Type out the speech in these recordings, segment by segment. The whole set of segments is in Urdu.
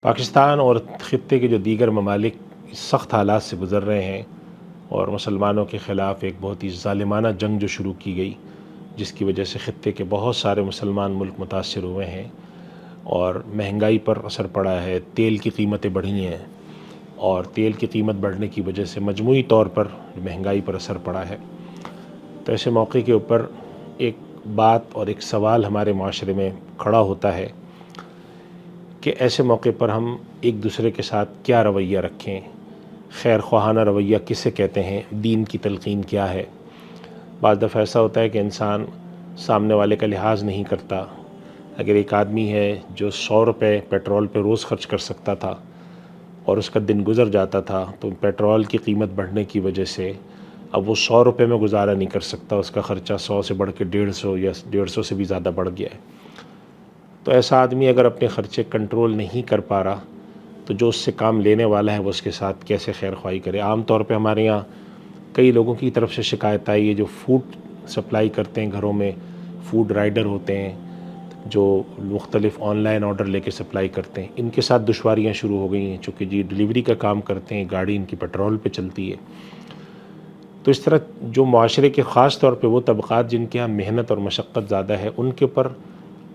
پاکستان اور خطے کے جو دیگر ممالک سخت حالات سے گزر رہے ہیں اور مسلمانوں کے خلاف ایک بہت ہی ظالمانہ جنگ جو شروع کی گئی، جس کی وجہ سے خطے کے بہت سارے مسلمان ملک متاثر ہوئے ہیں اور مہنگائی پر اثر پڑا ہے، تیل کی قیمتیں بڑھی ہیں اور تیل کی قیمت بڑھنے کی وجہ سے مجموعی طور پر مہنگائی پر اثر پڑا ہے۔ تو ایسے موقع کے اوپر ایک بات اور ایک سوال ہمارے معاشرے میں کھڑا ہوتا ہے کہ ایسے موقع پر ہم ایک دوسرے کے ساتھ کیا رویہ رکھیں، خیر خواہانہ رویہ کسے کہتے ہیں، دین کی تلقین کیا ہے۔ بعض دفعہ ایسا ہوتا ہے کہ انسان سامنے والے کا لحاظ نہیں کرتا۔ اگر ایک آدمی ہے جو 100 روپے پیٹرول پہ روز خرچ کر سکتا تھا اور اس کا دن گزر جاتا تھا، تو پیٹرول کی قیمت بڑھنے کی وجہ سے اب وہ 100 روپے میں گزارا نہیں کر سکتا، اس کا خرچہ 100 سے بڑھ کے 150 یا 150 سے بھی زیادہ بڑھ گیا ہے۔ تو ایسا آدمی اگر اپنے خرچے کنٹرول نہیں کر پا رہا تو جو اس سے کام لینے والا ہے وہ اس کے ساتھ کیسے خیر خواہی کرے۔ عام طور پہ ہمارے یہاں کئی لوگوں کی طرف سے شکایت آئی ہے جو فوڈ سپلائی کرتے ہیں، گھروں میں فوڈ رائڈر ہوتے ہیں جو مختلف آن لائن آرڈر لے کے سپلائی کرتے ہیں، ان کے ساتھ دشواریاں شروع ہو گئی ہیں، چونکہ ڈیلیوری کا کام کرتے ہیں، گاڑی ان کی پیٹرول پہ چلتی ہے۔ تو اس طرح جو معاشرے کے خاص طور پہ وہ طبقات جن کے ہاں محنت اور مشقت زیادہ ہے، ان کے اوپر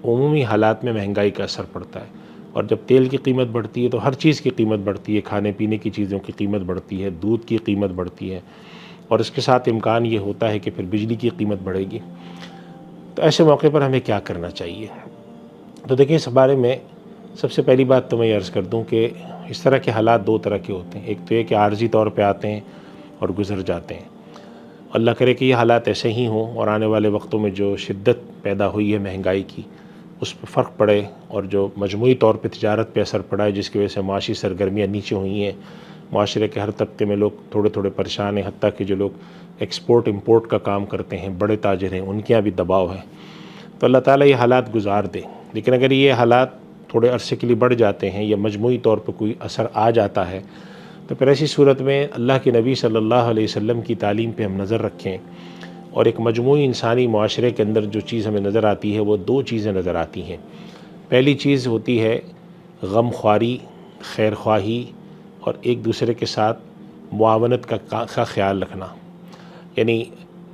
عمومی حالات میں مہنگائی کا اثر پڑتا ہے۔ اور جب تیل کی قیمت بڑھتی ہے تو ہر چیز کی قیمت بڑھتی ہے، کھانے پینے کی چیزوں کی قیمت بڑھتی ہے، دودھ کی قیمت بڑھتی ہے، اور اس کے ساتھ امکان یہ ہوتا ہے کہ پھر بجلی کی قیمت بڑھے گی۔ تو ایسے موقع پر ہمیں کیا کرنا چاہیے؟ تو دیکھیں، اس بارے میں سب سے پہلی بات تو میں یہ عرض کر دوں کہ اس طرح کے حالات دو طرح کے ہوتے ہیں۔ ایک تو یہ کہ عارضی طور پہ آتے ہیں اور گزر جاتے ہیں۔ اللہ کرے کہ یہ حالات ایسے ہی ہوں اور آنے والے وقتوں میں جو شدت پیدا ہوئی ہے مہنگائی کی اس پہ فرق پڑے، اور جو مجموعی طور پہ تجارت پہ اثر پڑا ہے جس کی وجہ سے معاشی سرگرمیاں نیچے ہوئی ہیں، معاشرے کے ہر طبقے میں لوگ تھوڑے تھوڑے پریشان ہیں، حتیٰ کہ جو لوگ ایکسپورٹ امپورٹ کا کام کرتے ہیں، بڑے تاجر ہیں، ان کے یہاں بھی دباؤ ہے۔ تو اللہ تعالیٰ یہ حالات گزار دے، لیکن اگر یہ حالات تھوڑے عرصے کے لیے بڑھ جاتے ہیں یا مجموعی طور پہ کوئی اثر آ جاتا ہے تو پھر ایسی صورت میں اللہ کے نبی صلی اللہ علیہ وسلم کی تعلیم پہ ہم نظر رکھیں، اور ایک مجموعی انسانی معاشرے کے اندر جو چیز ہمیں نظر آتی ہے وہ دو چیزیں نظر آتی ہیں۔ پہلی چیز ہوتی ہے غم خواری، خیر خواہی، اور ایک دوسرے کے ساتھ معاونت کا خیال رکھنا۔ یعنی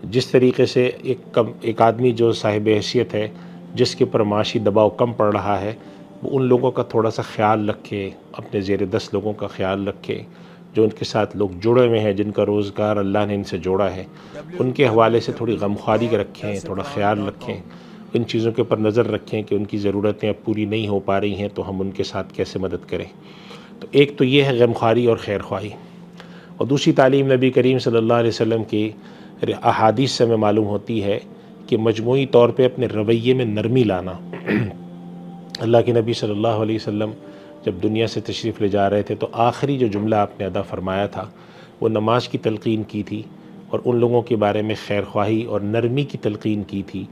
جس طریقے سے ایک آدمی جو صاحب حیثیت ہے، جس کے اوپر معاشی دباؤ کم پڑ رہا ہے، وہ ان لوگوں کا تھوڑا سا خیال رکھے، اپنے زیر دست لوگوں کا خیال رکھے، جو ان کے ساتھ لوگ جڑے ہوئے ہیں، جن کا روزگار اللہ نے ان سے جوڑا ہے، ان کے حوالے سے تھوڑی غمخواری رکھیں، تھوڑا خیال رکھیں، ان چیزوں کے اوپر نظر رکھیں کہ ان کی ضرورتیں اب پوری نہیں ہو پا رہی ہیں تو ہم ان کے ساتھ کیسے مدد کریں۔ تو ایک تو یہ ہے غمخواری اور خیر خواہی، اور دوسری تعلیم نبی کریم صلی اللہ علیہ وسلم کی احادیث سے ہمیں معلوم ہوتی ہے کہ مجموعی طور پہ اپنے رویے میں نرمی لانا۔ اللہ کے نبی صلی اللہ علیہ وسلم جب دنیا سے تشریف لے جا رہے تھے تو آخری جو جملہ آپ نے ادا فرمایا تھا وہ نماز کی تلقین کی تھی، اور ان لوگوں کے بارے میں خیر خواہی اور نرمی کی تلقین کی تھی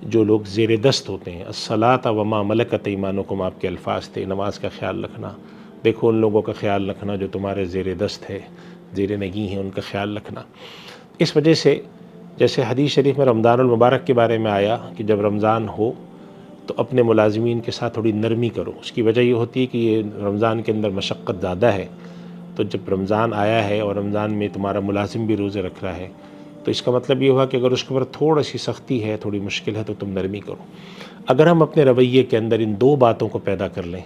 جو لوگ زیر دست ہوتے ہیں۔ الصلاۃ وما ملکت ایمانکم آپ کے الفاظ تھے، نماز کا خیال رکھنا، دیکھو ان لوگوں کا خیال رکھنا جو تمہارے زیر دست ہے، زیر نگیں ہیں، ان کا خیال رکھنا۔ اس وجہ سے جیسے حدیث شریف میں رمضان المبارک کے بارے میں آیا کہ جب رمضان ہو تو اپنے ملازمین کے ساتھ تھوڑی نرمی کرو۔ اس کی وجہ یہ ہوتی ہے کہ یہ رمضان کے اندر مشقت زیادہ ہے، تو جب رمضان آیا ہے اور رمضان میں تمہارا ملازم بھی روزے رکھ رہا ہے تو اس کا مطلب یہ ہوا کہ اگر اس کے اوپر تھوڑی سی سختی ہے، تھوڑی مشکل ہے، تو تم نرمی کرو۔ اگر ہم اپنے رویے کے اندر ان دو باتوں کو پیدا کر لیں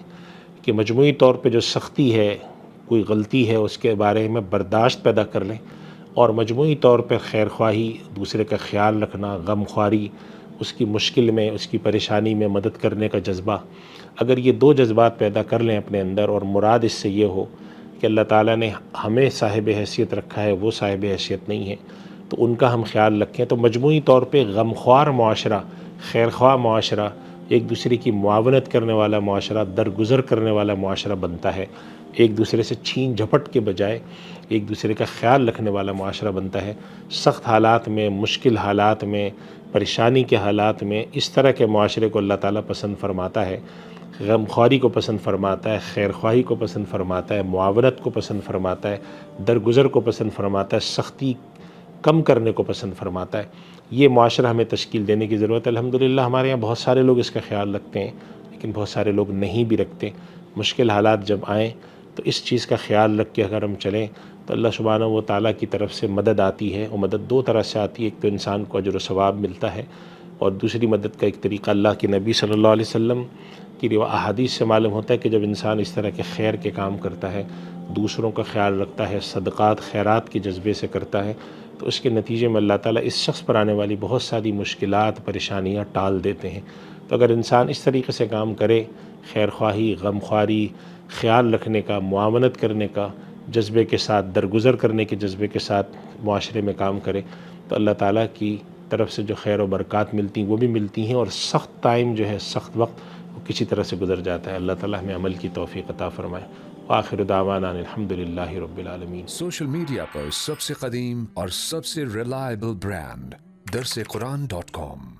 کہ مجموعی طور پہ جو سختی ہے، کوئی غلطی ہے، اس کے بارے میں برداشت پیدا کر لیں، اور مجموعی طور پہ خیر خواہی، دوسرے کا خیال رکھنا، غم خواری، اس کی مشکل میں، اس کی پریشانی میں مدد کرنے کا جذبہ، اگر یہ دو جذبات پیدا کر لیں اپنے اندر، اور مراد اس سے یہ ہو کہ اللہ تعالیٰ نے ہمیں صاحب حیثیت رکھا ہے، وہ صاحب حیثیت نہیں ہے، تو ان کا ہم خیال رکھیں، تو مجموعی طور پہ غم خوار معاشرہ، خیر خواہ معاشرہ، ایک دوسرے کی معاونت کرنے والا معاشرہ، درگزر کرنے والا معاشرہ بنتا ہے، ایک دوسرے سے چھین جھپٹ کے بجائے ایک دوسرے کا خیال رکھنے والا معاشرہ بنتا ہے۔ سخت حالات میں، مشکل حالات میں، پریشانی کے حالات میں اس طرح کے معاشرے کو اللہ تعالیٰ پسند فرماتا ہے، غم خواری کو پسند فرماتا ہے، خیر خواہی کو پسند فرماتا ہے، معاونت کو پسند فرماتا ہے، درگزر کو پسند فرماتا ہے، سختی کم کرنے کو پسند فرماتا ہے۔ یہ معاشرہ ہمیں تشکیل دینے کی ضرورت ہے۔ الحمدللہ ہمارے یہاں بہت سارے لوگ اس کا خیال رکھتے ہیں، لیکن بہت سارے لوگ نہیں بھی رکھتے۔ مشکل حالات جب آئیں تو اس چیز کا خیال رکھ کے اگر ہم چلیں تو اللہ سبحانہ و تعالیٰ کی طرف سے مدد آتی ہے، اور مدد دو طرح سے آتی ہے، ایک تو انسان کو اجر و ثواب ملتا ہے، اور دوسری مدد کا ایک طریقہ اللہ کے نبی صلی اللہ علیہ وسلم کی احادیث سے معلوم ہوتا ہے کہ جب انسان اس طرح کے خیر کے کام کرتا ہے، دوسروں کا خیال رکھتا ہے، صدقات خیرات کے جذبے سے کرتا ہے، تو اس کے نتیجے میں اللہ تعالیٰ اس شخص پر آنے والی بہت ساری مشکلات پریشانیاں ٹال دیتے ہیں۔ تو اگر انسان اس طریقے سے کام کرے، خیر خواہی، غم خواری، خیال رکھنے کا، معاونت کرنے کا جذبے کے ساتھ، درگزر کرنے کے جذبے کے ساتھ معاشرے میں کام کرے، تو اللہ تعالیٰ کی طرف سے جو خیر و برکات ملتی ہیں وہ بھی ملتی ہیں، اور سخت ٹائم جو ہے، سخت وقت، وہ کسی طرح سے گزر جاتا ہے۔ اللہ تعالیٰ ہمیں عمل کی توفیق عطا فرمائے۔ وآخر دعوانا الحمدللہ رب العالمین۔ سوشل میڈیا پر سب سے قدیم اور سب سے ریلائبل برانڈ درس قرآن.com